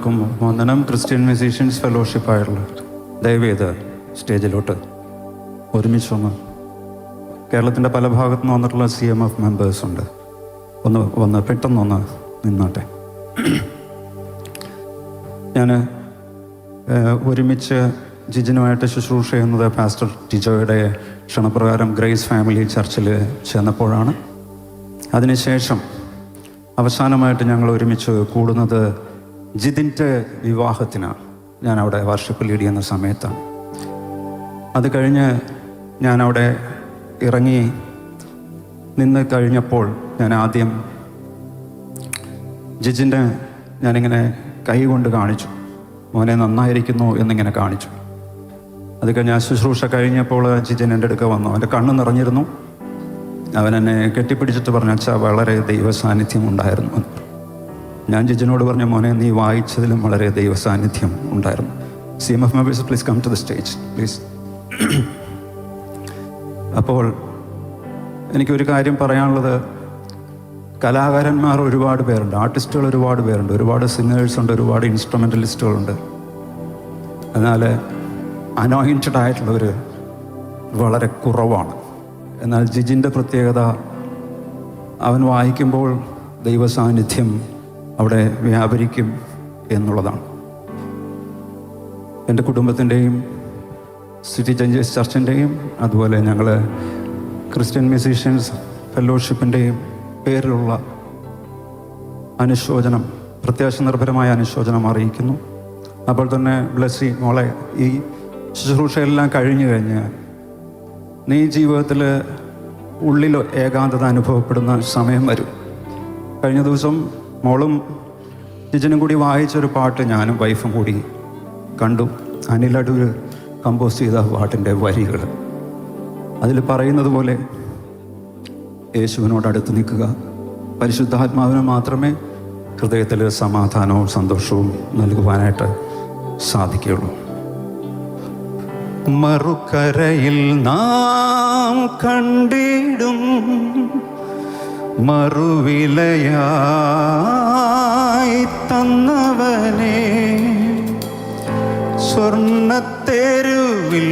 എല്ലാവർക്കും വന്ദനം. Christian musicians ഫെലോഷിപ്പായുള്ള ദയവേത് സ്റ്റേജിലോട്ട് ഒരുമിച്ച് കേരളത്തിൻ്റെ പല ഭാഗത്തു നിന്ന് വന്നിട്ടുള്ള CMF മെമ്പേഴ്സ് ഉണ്ട്. വന്ന് പെട്ടെന്നൊന്ന് നിന്നാട്ടെ. ഞാൻ ഒരുമിച്ച് ജിജിനുമായിട്ട് ശുശ്രൂഷ ചെയ്യുന്നത് പാസ്റ്റർ ടിജോയുടെ ക്ഷണപ്രകാരം ഗ്രേസ് ഫാമിലി ചർച്ചിൽ ചെന്നപ്പോഴാണ്. അതിനുശേഷം അവസാനമായിട്ട് ഞങ്ങൾ ഒരുമിച്ച് കൂടുന്നത് ജിതിൻ്റെ വിവാഹത്തിനാണ്. ഞാൻ അവിടെ വർഷിപ്പ് ലീഡ് ചെയ്യുന്ന സമയത്താണ്. അത് കഴിഞ്ഞ് ഞാനവിടെ ഇറങ്ങി നിന്ന് കഴിഞ്ഞപ്പോൾ ഞാൻ ആദ്യം ജിജിൻ്റെ ഞാനിങ്ങനെ കൈ കൊണ്ട് കാണിച്ചു, മോനെ നന്നായിരിക്കുന്നു എന്നിങ്ങനെ കാണിച്ചു. അത് കഴിഞ്ഞ് ആ ശുശ്രൂഷ കഴിഞ്ഞപ്പോൾ ജിജിൻ എൻ്റെ അടുക്ക വന്നു. അവൻ്റെ കണ്ണ് നിറഞ്ഞിരുന്നു. അവൻ എന്നെ കെട്ടിപ്പിടിച്ചിട്ട് പറഞ്ഞു, അച്ഛാ വളരെ ദൈവ സാന്നിധ്യം ഉണ്ടായിരുന്നു എന്ന്. ഞാൻ ജിജിനോട് പറഞ്ഞു, മോനെ നീ വായിച്ചതിലും വളരെ ദൈവ സാന്നിധ്യം ഉണ്ടായിരുന്നു. CMF members please come to the stage please. അപ്പോൾ എനിക്കൊരു കാര്യം പറയാനുള്ളത്, കലാകാരന്മാർ ഒരുപാട് പേരുണ്ട്, ആർട്ടിസ്റ്റുകൾ ഒരുപാട് പേരുണ്ട്, ഒരുപാട് സിംഗേഴ്സ് ഉണ്ട്, ഒരുപാട് ഇൻസ്ട്രുമെൻ്റലിസ്റ്റുകളുണ്ട്. എന്നാൽ അനോയിൻറ്റഡ് ആയിട്ടുള്ളവർ വളരെ കുറവാണ്. എന്നാൽ ജിജിൻ്റെ പ്രത്യേകത, അവൻ വായിക്കുമ്പോൾ ദൈവ സാന്നിധ്യം അവിടെ വ്യാപരിക്കും എന്നുള്ളതാണ്. എൻ്റെ കുടുംബത്തിൻ്റെയും സിറ്റി ചേഞ്ചേഴ്സ് ചർച്ചിൻ്റെയും അതുപോലെ ഞങ്ങൾ ക്രിസ്ത്യൻ മ്യൂസീഷ്യൻസ് ഫെലോഷിപ്പിൻ്റെയും പേരിലുള്ള അനുശോചനം, പ്രത്യാശ നിർഭരമായ അനുശോചനം അറിയിക്കുന്നു. അപ്പോൾ തന്നെ ബ്ലെസ്സി മോളെ, ഈ ശുശ്രൂഷയെല്ലാം കഴിഞ്ഞ് കഴിഞ്ഞ് നീ ജീവിതത്തിൽ ഉള്ളിൽ ഏകാന്തത അനുഭവപ്പെടുന്ന സമയം വരും. കഴിഞ്ഞ ദിവസം മോളും ജിജനും കൂടി വായിച്ചൊരു പാട്ട് ഞാനും വൈഫും കൂടി കണ്ടു. അനിൽ അടൂർ കമ്പോസ് ചെയ്ത പാട്ടിൻ്റെ വരികൾ. അതിൽ പറയുന്നത് പോലെ യേശുവിനോട് അടുത്ത് നിൽക്കുക, പരിശുദ്ധാത്മാവിന് മാത്രമേ ഹൃദയത്തിൽ സമാധാനവും സന്തോഷവും നൽകുവാനായിട്ട് സാധിക്കുകയുള്ളൂ. മറുകരയിൽ നാം കണ്ടിടും മറുവിലയായി തന്നവനെ, സ്വർണ്ണത്തെരുവിൽ